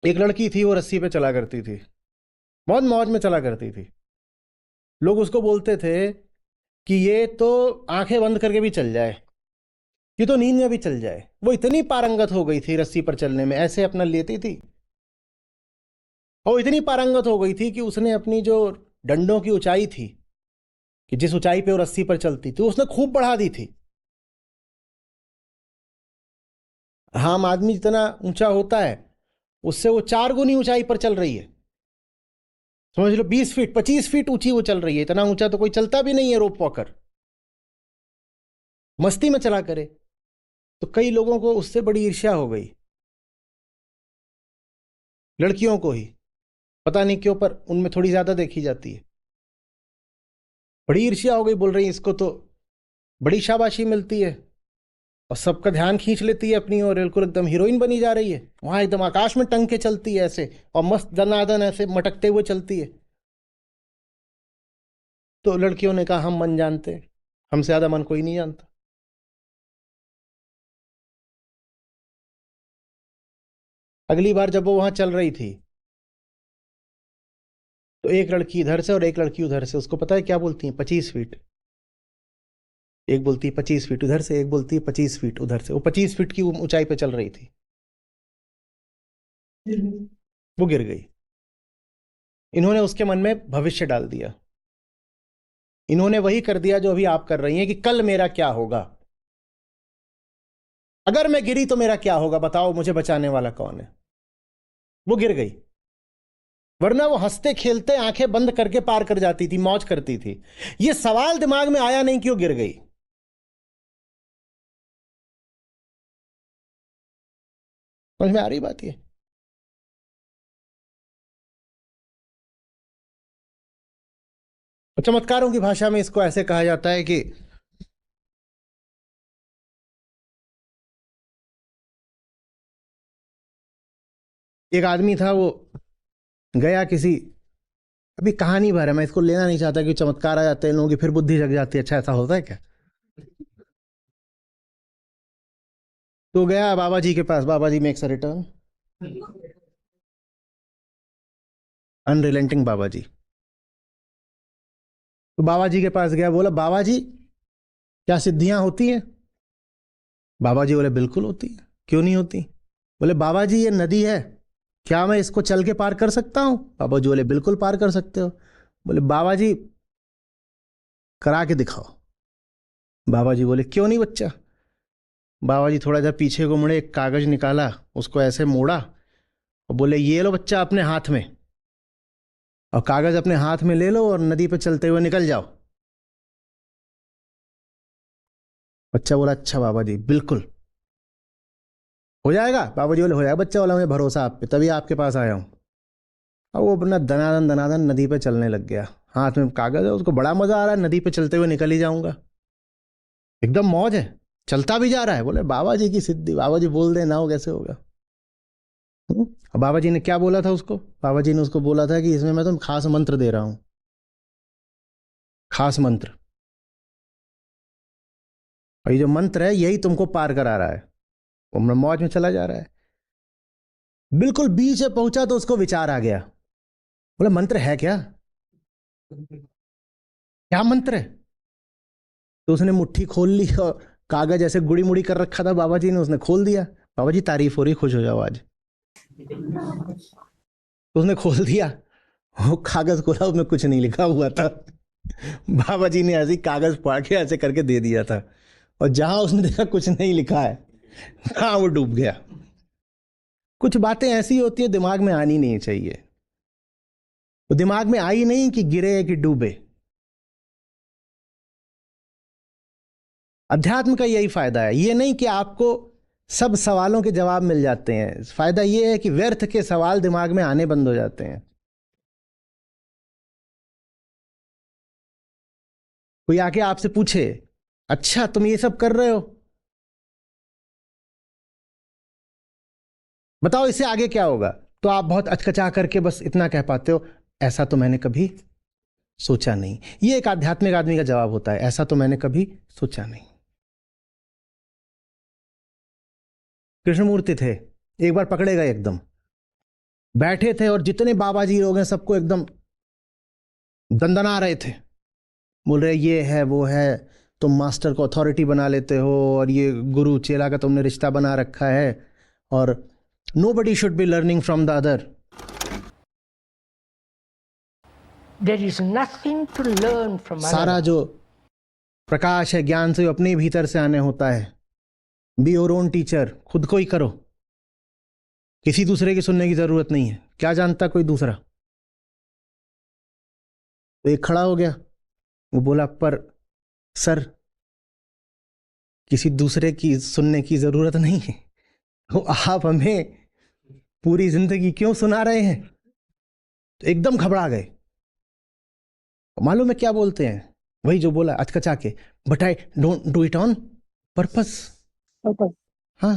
एक लड़की थी, वो रस्सी पे चला करती थी, बहुत मौज में चला करती थी। लोग उसको बोलते थे कि ये तो आंखें बंद करके भी चल जाए, ये तो नींद में भी चल जाए। वो इतनी पारंगत हो गई थी रस्सी पर चलने में, ऐसे अपना लेती थी। और इतनी पारंगत हो गई थी कि उसने अपनी जो डंडों की ऊंचाई थी, कि जिस ऊंचाई पे वो रस्सी पर चलती थी, उसने खूब बढ़ा दी थी। आम आदमी जितना ऊंचा होता है, उससे वो 4 गुनी ऊंचाई पर चल रही है। समझ लो 20 फीट 25 फीट ऊंची वो चल रही है। इतना ऊंचा तो कोई चलता भी नहीं है रोप वॉकर, मस्ती में चला करे। तो कई लोगों को उससे बड़ी ईर्ष्या हो गई, लड़कियों को ही, पता नहीं क्यों, पर उनमें थोड़ी ज्यादा देखी जाती है। बड़ी ईर्ष्या हो गई, बोल रही इसको तो बड़ी शाबाशी मिलती है और सबका ध्यान खींच लेती है अपनी ओर, बिल्कुल एकदम हीरोइन बनी जा रही है। वहां एकदम आकाश में टंग के चलती है ऐसे, और मस्त दनादन ऐसे मटकते हुए चलती है। तो लड़कियों ने कहा हम मन जानते हैं, हमसे ज्यादा मन कोई नहीं जानता। अगली बार जब वो वहां चल रही थी, तो एक लड़की इधर से और एक लड़की उधर से, उसको पता है क्या बोलती है? 25 फीट। एक बोलती है 25 फीट उधर से, एक बोलती है 25 फीट उधर से। वो 25 फीट की ऊंचाई पे चल रही थी, वो गिर गई। इन्होंने उसके मन में भविष्य डाल दिया। इन्होंने वही कर दिया जो अभी आप कर रही हैं, कि कल मेरा क्या होगा, अगर मैं गिरी तो मेरा क्या होगा, बताओ मुझे बचाने वाला कौन है। वो गिर गई। वरना वो हंसते खेलते आंखें बंद करके पार कर जाती थी, मौज करती थी। ये सवाल दिमाग में आया नहीं कि वो गिर गई। समझ में आ रही बात? ये चमत्कारों की भाषा में इसको ऐसे कहा जाता है कि एक आदमी था, वो गया किसी, अभी कहानी भर है, मैं इसको लेना नहीं चाहता कि चमत्कार आ जाते हैं लोगों की, फिर बुद्धि जग जाती है। अच्छा, ऐसा होता है क्या? तो गया बाबा जी के पास, बाबा जी मेक्स अ रिटर्न, अनरिलेंटिंग बाबा जी। तो बाबा जी के पास गया, बोला बाबा जी क्या सिद्धियां होती हैं? बाबा जी बोले बिल्कुल होती है, क्यों नहीं होती? बोले बाबा जी ये नदी है, क्या मैं इसको चल के पार कर सकता हूँ? बाबा जी बोले बिल्कुल पार कर सकते हो। बोले बाबा जी करा के दिखाओ। बाबा जी बोले क्यों नहीं बच्चा। बाबा जी थोड़ा सा पीछे को मुड़े, एक कागज निकाला, उसको ऐसे मोड़ा और बोले ये लो बच्चा अपने हाथ में, और कागज अपने हाथ में ले लो और नदी पे चलते हुए निकल जाओ। बच्चा बोला अच्छा बाबा जी बिल्कुल हो जाएगा। बाबा जी बोले हो जाएगा बच्चा, बोला मुझे भरोसा आप पे, तभी आपके पास आया हूँ। अब वो अपना दनादन दनादन नदी पे चलने लग गया। हाथ में कागज है, उसको बड़ा मजा आ रहा है, नदी पे चलते हुए निकल ही जाऊंगा, एकदम मौज है, चलता भी जा रहा है। बोले बाबा जी की सिद्धि, बाबा जी बोल दे ना हो कैसे होगा। अब बाबा जी ने क्या बोला था उसको? बाबा जी ने उसको बोला था कि इसमें मैं तुम खास मंत्र दे रहा हूं, खास मंत्र, और ये जो मंत्र है यही तुमको पार करा रहा है। वो मौज में चला जा रहा है। बिल्कुल बीच में पहुंचा तो उसको विचार आ गया। बोले मंत्र है क्या? क्या मंत्र है? तो उसने मुट्ठी खोल ली और कागज ऐसे गुड़ी मुड़ी कर रखा था बाबा जी ने, उसने खोल दिया। बाबा जी तारीफ हो रही, खुश हो जाओ आज। तो उसने खोल दिया, वो कागज खोला, उसमें कुछ नहीं लिखा हुआ था। बाबा जी ने ऐसे ही कागज फाड़ के ऐसे करके दे दिया था, और जहां उसने देखा कुछ नहीं लिखा है, हाँ वो डूब गया। कुछ बातें ऐसी होती है दिमाग में आनी नहीं चाहिए। वो दिमाग में आई नहीं कि गिरे कि डूबे। अध्यात्म का यही फायदा है, ये नहीं कि आपको सब सवालों के जवाब मिल जाते हैं। फायदा ये है कि व्यर्थ के सवाल दिमाग में आने बंद हो जाते हैं। कोई आके आपसे पूछे अच्छा तुम ये सब कर रहे हो, बताओ इससे आगे क्या होगा, तो आप बहुत अचकचा करके बस इतना कह पाते हो, ऐसा तो मैंने कभी सोचा नहीं। ये एक आध्यात्मिक आदमी का जवाब होता है, ऐसा तो मैंने कभी सोचा नहीं। कृष्णमूर्ति थे, एक बार पकड़े गए एकदम, बैठे थे और जितने बाबा जी लोग हैं सबको एकदम दंदना रहे थे, बोल रहे ये है वो है, तुम मास्टर को अथॉरिटी बना लेते हो और ये गुरु चेला का तुमने रिश्ता बना रखा है और nobody should be learning from the other. There is nothing to learn from सारा another. जो प्रकाश है ज्ञान से अपने भीतर से आने होता है. बी योर ओन टीचर, खुद को ही करो, किसी दूसरे की सुनने की जरूरत नहीं है. क्या जानता कोई दूसरा? तो एक खड़ा हो गया, वो बोला पर सर किसी दूसरे की सुनने की जरूरत नहीं है, तो आप हमें पूरी जिंदगी क्यों सुना रहे हैं? तो एकदम घबरा गए. मालूम है क्या बोलते हैं? वही जो बोला अचकचा के, but I don't do it on purpose. हाँ,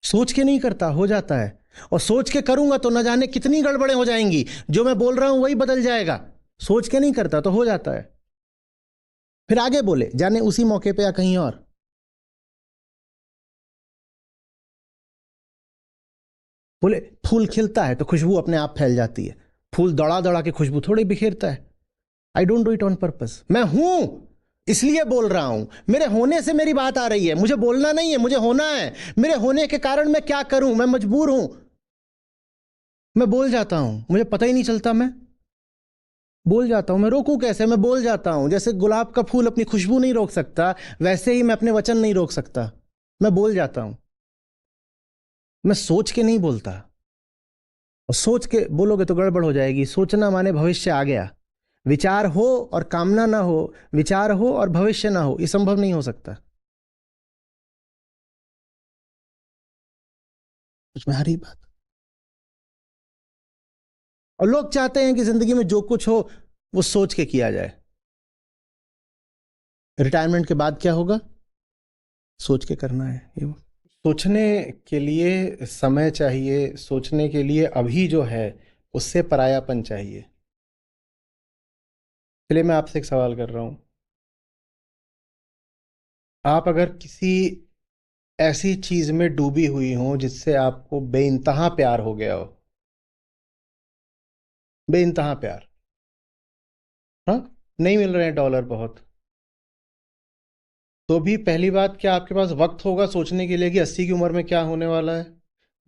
सोच के नहीं करता, हो जाता है. और सोच के करूंगा तो न जाने कितनी गड़बड़ें हो जाएंगी. जो मैं बोल रहा हूं वही बदल जाएगा. सोच के नहीं करता तो हो जाता है. फिर आगे बोले, जाने उसी मौके पे या कहीं और. बोले फूल खिलता है तो खुशबू अपने आप फैल जाती है. फूल दौड़ा दौड़ा के खुशबू थोड़ी बिखेरता है. I don't do it on purpose. मैं हूं इसलिए बोल रहा हूं. मेरे होने से मेरी बात आ रही है. मुझे बोलना नहीं है, मुझे होना है. मेरे होने के कारण मैं क्या करूं? मैं मजबूर हूं. मैं बोल जाता हूं, मुझे पता ही नहीं चलता. मैं बोल जाता हूं. मैं रोकूं कैसे? मैं बोल जाता हूं. जैसे गुलाब का फूल अपनी खुशबू नहीं रोक सकता, वैसे ही मैं अपने वचन नहीं रोक सकता. मैं बोल जाता हूं. मैं सोच के नहीं बोलता. और सोच के बोलोगे तो गड़बड़ हो जाएगी. सोचना माने भविष्य आ गया. विचार हो और कामना ना हो, विचार हो और भविष्य ना हो, ये संभव नहीं हो सकता. कुछ में हरी बात. और लोग चाहते हैं कि जिंदगी में जो कुछ हो वो सोच के किया जाए. रिटायरमेंट के बाद क्या होगा? सोच के करना है. ये सोचने के लिए समय चाहिए. सोचने के लिए अभी जो है उससे परायापन चाहिए. चलिए मैं आपसे एक सवाल कर रहा हूं. आप अगर किसी ऐसी चीज में डूबी हुई हो जिससे आपको बेइंतहा प्यार हो गया हो, बेइंतहा प्यार, हाँ, नहीं मिल रहे हैं डॉलर बहुत, तो भी पहली बात क्या आपके पास वक्त होगा सोचने के लिए कि 80 की उम्र में क्या होने वाला है?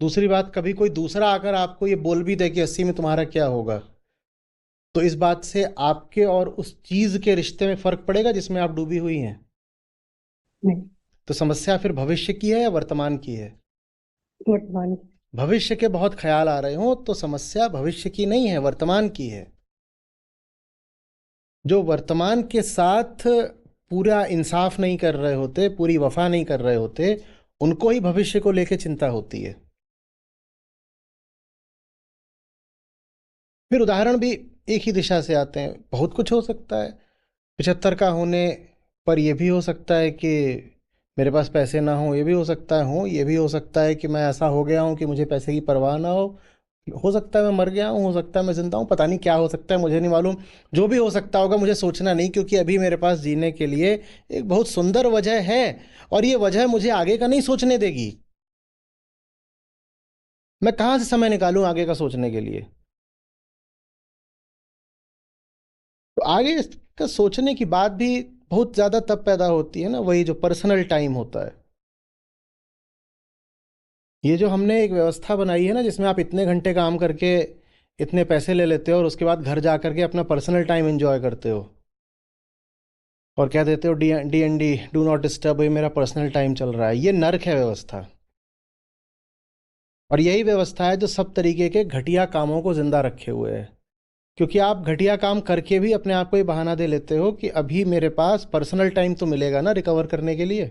दूसरी बात, कभी कोई दूसरा आकर आपको ये बोल भी दे कि 80 में तुम्हारा क्या होगा, तो इस बात से आपके और उस चीज के रिश्ते में फर्क पड़ेगा जिसमें आप डूबी हुई हैं? नहीं. तो समस्या फिर भविष्य की है या वर्तमान की है? वर्तमान. भविष्य के बहुत ख्याल आ रहे हो तो समस्या भविष्य की नहीं है, वर्तमान की है. जो वर्तमान के साथ पूरा इंसाफ नहीं कर रहे होते, पूरी वफा नहीं कर रहे होते, उनको ही भविष्य को लेकर चिंता होती है. फिर उदाहरण भी एक ही दिशा से आते हैं. बहुत कुछ हो सकता है. 75 का होने पर यह भी हो सकता है कि मेरे पास पैसे ना हो. ये भी हो सकता है. ये भी हो सकता है कि मैं ऐसा हो गया हूँ कि मुझे पैसे की परवाह ना हो. हो सकता है मैं मर गया हूँ, हो सकता है मैं जिंदा हूँ, पता नहीं क्या हो सकता है, मुझे नहीं मालूम. जो भी हो सकता होगा मुझे सोचना नहीं, क्योंकि अभी मेरे पास जीने के लिए एक बहुत सुंदर वजह है और ये वजह मुझे आगे का नहीं सोचने देगी. मैं कहाँ से समय निकालूं आगे का सोचने के लिए? तो आगे का सोचने की बात भी बहुत ज़्यादा तब पैदा होती है ना, वही जो पर्सनल टाइम होता है. ये जो हमने एक व्यवस्था बनाई है ना जिसमें आप इतने घंटे काम करके इतने पैसे ले लेते हो और उसके बाद घर जा करके अपना पर्सनल टाइम एंजॉय करते हो और कह देते हो DND, डू नॉट डिस्टर्ब, ये मेरा पर्सनल टाइम चल रहा है. ये नर्क है व्यवस्था. और यही व्यवस्था है जो सब तरीके के घटिया कामों को जिंदा रखे हुए है. क्योंकि आप घटिया काम करके भी अपने आप को ये बहाना दे लेते हो कि अभी मेरे पास पर्सनल टाइम तो मिलेगा ना रिकवर करने के लिए.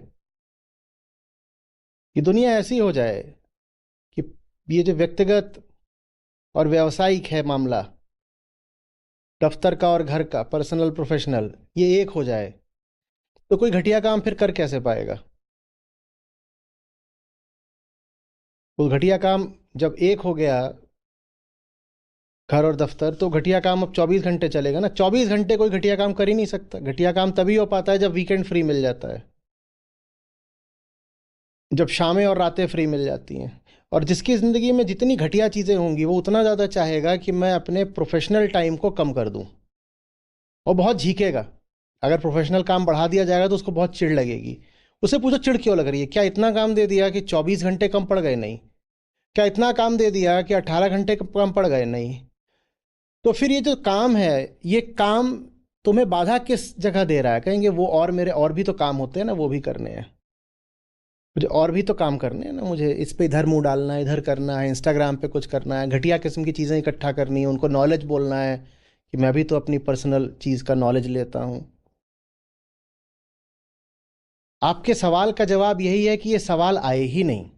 ये दुनिया ऐसी हो जाए कि ये जो व्यक्तिगत और व्यावसायिक है मामला, दफ्तर का और घर का, पर्सनल प्रोफेशनल, ये एक हो जाए तो कोई घटिया काम फिर कर कैसे पाएगा? वो घटिया काम जब एक हो गया, घर और दफ्तर, तो घटिया काम अब 24 घंटे चलेगा ना. 24 घंटे कोई घटिया काम कर ही नहीं सकता. घटिया काम तभी हो पाता है जब वीकेंड फ्री मिल जाता है, जब शामें और रातें फ्री मिल जाती हैं. और जिसकी ज़िंदगी में जितनी घटिया चीज़ें होंगी वो उतना ज़्यादा चाहेगा कि मैं अपने प्रोफेशनल टाइम को कम कर दूं, और बहुत झीकेगा। अगर प्रोफेशनल काम बढ़ा दिया जाएगा तो उसको बहुत चिढ़ लगेगी। उसे पूछो चिढ़ क्यों लग रही है? क्या इतना काम दे दिया कि 24 घंटे कम पड़ गए? नहीं। क्या इतना काम दे दिया कि 18 घंटे कम पड़ गए? नहीं। तो फिर ये जो काम है, ये काम तुम्हें बाधा किस जगह दे रहा है? कहेंगे वो और मेरे और भी तो काम होते हैं ना, वो भी करने हैं मुझे, और भी तो काम करने हैं ना मुझे। इस पे इधर मुंह डालना है, इधर करना है, इंस्टाग्राम पे कुछ करना है, घटिया किस्म की चीज़ें इकट्ठा करनी है, उनको नॉलेज बोलना है कि मैं भी तो अपनी पर्सनल चीज़ का नॉलेज लेता हूँ। आपके सवाल का जवाब यही है कि ये सवाल आए ही नहीं।